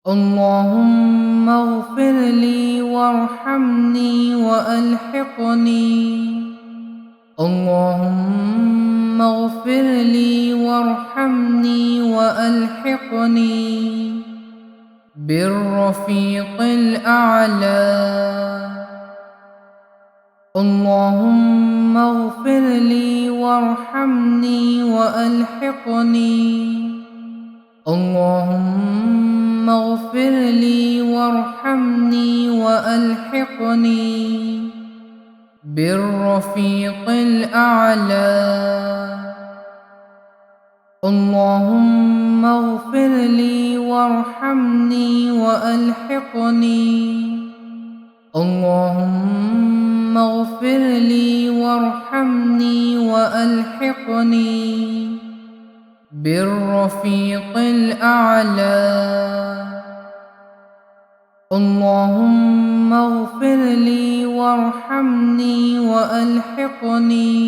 اللهم اغفر لي وارحمني وألحقني. اللهم اغفر لي وارحمني وألحقني بالرفيق الأعلى. اللهم اغفر لي وارحمني وألحقني. اللهم اغفر لي وارحمني وألحقني بالرفيق الأعلى. اللهم اغفر لي وارحمني وألحقني. اللهم اغفر لي وارحمني وألحقني بالرفيق الأعلى. اللهم اغفر لي وارحمني وألحقني.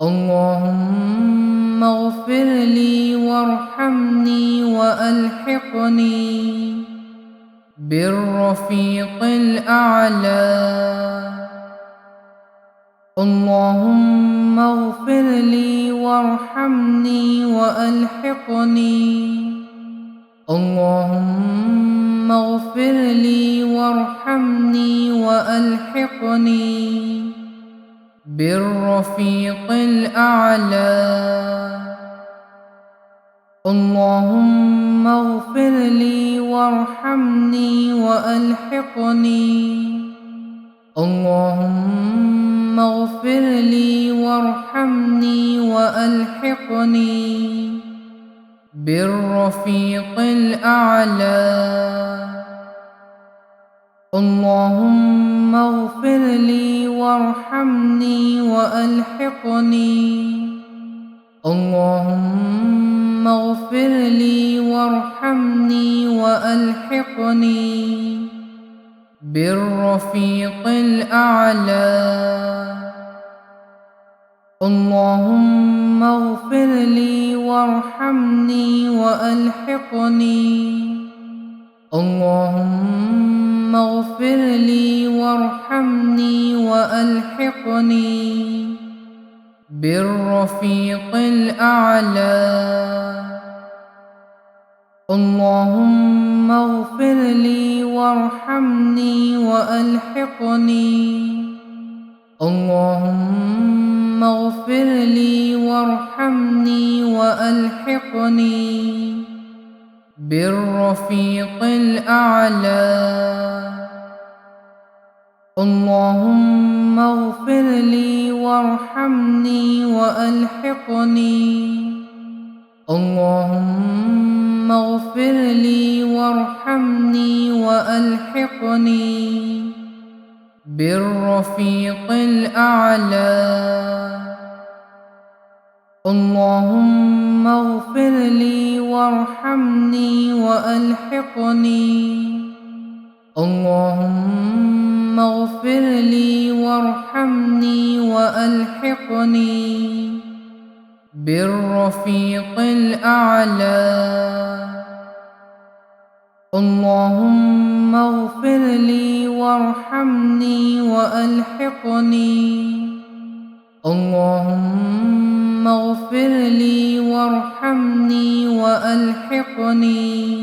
اللهم اغفر لي وارحمني وألحقني بالرفيق الأعلى. اللهم اغفر لي وارحمني وألحقني. اللهم اغفر لي وارحمني وألحقني بالرفيق الأعلى. اللهم اغفر لي وارحمني وألحقني. اللهم اغفر لي وارحمني وألحقني بالرفيق الأعلى. اللهم اغفر لي وارحمني وألحقني. اللهم اغفر لي وارحمني وألحقني بالرفيق الأعلى. اللهم اغفر لي وارحمني وألحقني. اللهم اغفر لي وارحمني وألحقني بالرفيق الأعلى. اللهم اغفر لي وارحمني وألحقني. اللهم اغفر لي وارحمني وألحقني بالرفيق الأعلى. اللهم اغفر لي وارحمني وألحقني. اللهم اغفر لي وارحمني وألحقني بالرفيق الأعلى. اللهم اغفر لي وارحمني وألحقني. اللهم اغفر لي وارحمني وألحقني بالرفيق الأعلى. اللهم اغفر لي وارحمني وألحقني. اللهم اغفر لي وارحمني وألحقني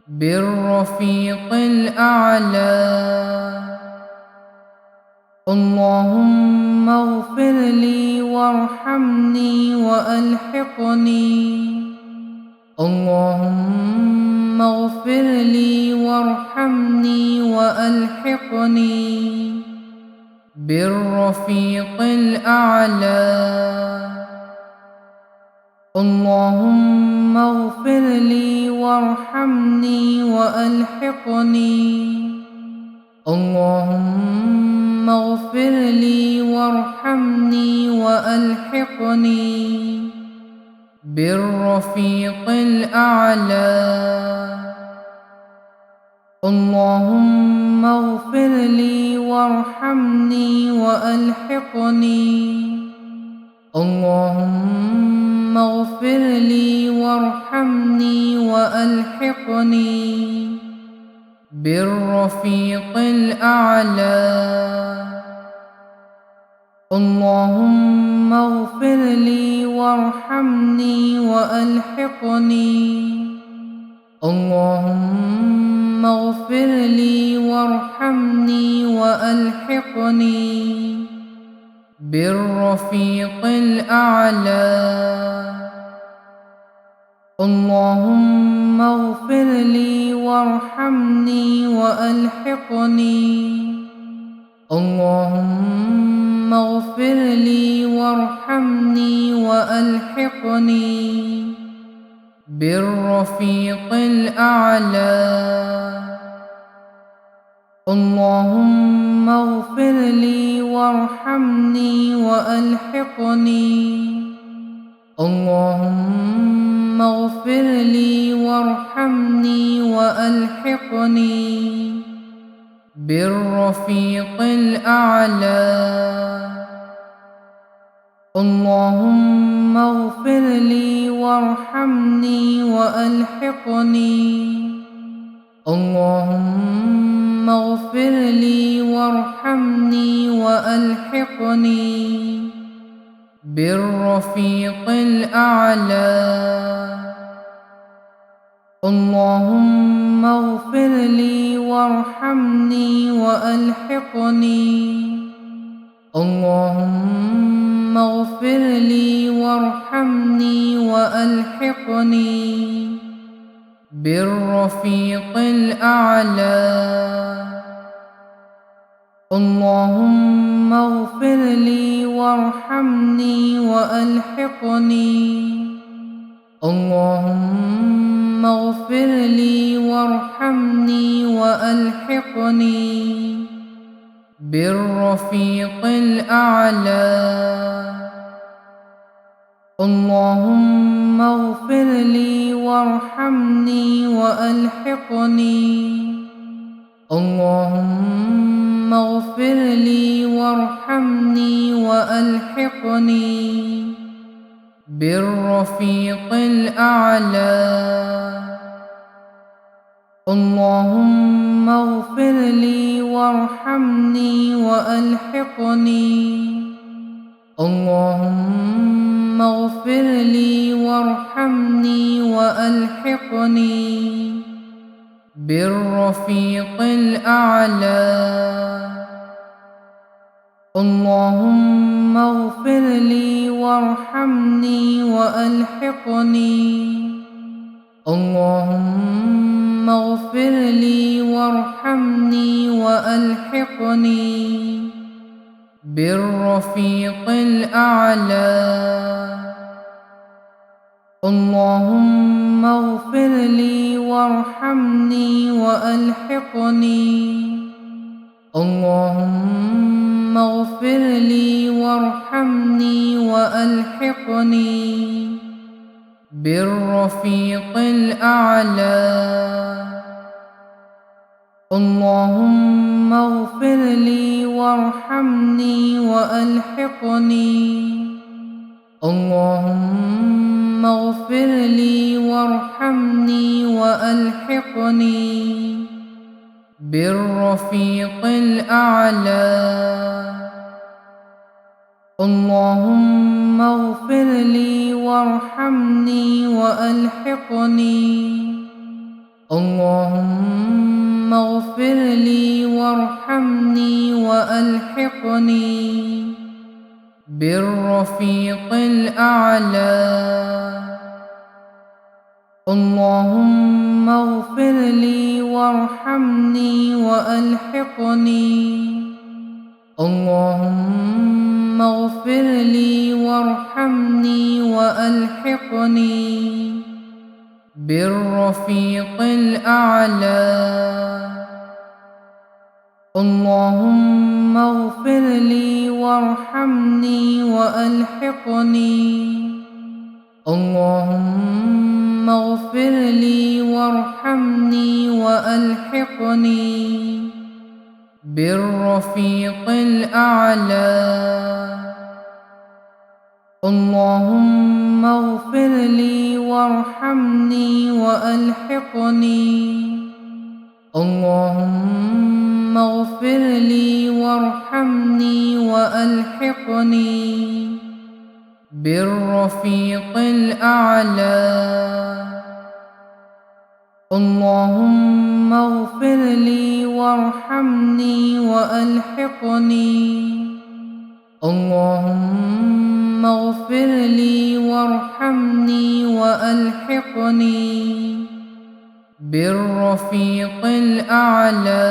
بالرفيق الأعلى. اللهم اغفر لي وارحمني وألحقني. اللهم اغفر لي وارحمني وألحقني بالرفيق الأعلى. اللهم اغفر لي وارحمني وألحقني. اللهم اغفر لي وارحمني وألحقني بالرفيق الأعلى. اللهم اغفر لي وارحمني وألحقني. اللهم اغفر لي وارحمني وألحقني وألحقني بالرفيق الأعلى. اللهم اغفر لي وارحمني وألحقني. اللهم اغفر لي وارحمني وألحقني بالرفيق الأعلى. اللهم اغفر لي وارحمني وألحقني. اللهم اغفر لي وارحمني وألحقني بالرفيق الأعلى. اللهم اغفر لي وارحمني وألحقني. اللهم اغفر لي وارحمني وألحقني بالرفيق الأعلى. اللهم اغفر لي وارحمني وألحقني. اللهم اغفر لي وارحمني وألحقني بالرفيق الأعلى. اللهم اغفر لي وارحمني وألحقني. اللهم اغفر لي وارحمني وألحقني بالرفيق الأعلى. اللهم اغفر لي وارحمني وألحقني. اللهم اغفر لي وارحمني وألحقني بالرفيق الأعلى. اللهم اغفر لي وارحمني وألحقني. اللهم اغفر لي وارحمني وألحقني بالرفيق الأعلى. اللهم اغفر لي وارحمني وألحقني. اللهم اغفر لي وارحمني وألحقني بالرفيق الأعلى. اللهم اغفر لي وارحمني وألحقني. اللهم اغفر لي وارحمني وألحقني بالرفيق الأعلى. اللهم اغفر لي وارحمني وألحقني. اللهم اغفر لي وارحمني وألحقني بالرفيق الأعلى. اللهم اغفر لي وارحمني وألحقني. اللهم اغفر لي وارحمني وألحقني بالرفيق الأعلى. اللهم اغفر لي وارحمني وألحقني. اللهم اغفر لي وارحمني وألحقني بالرفيق الأعلى. اللهم اغفر لي وارحمني وألحقني. اللهم اغفر لي وارحمني وألحقني بالرفيق الأعلى. اللهم اغفر لي وارحمني وألحقني. اللهم اغفر لي وارحمني وألحقني بالرفيق الأعلى. اللهم اغفر لي وارحمني وألحقني. اللهم اغفر لي وارحمني وألحقني بالرفيق الأعلى. اللهم اغفر لي وارحمني وألحقني. اللهم اغفر لي وارحمني وألحقني بالرفيق الأعلى.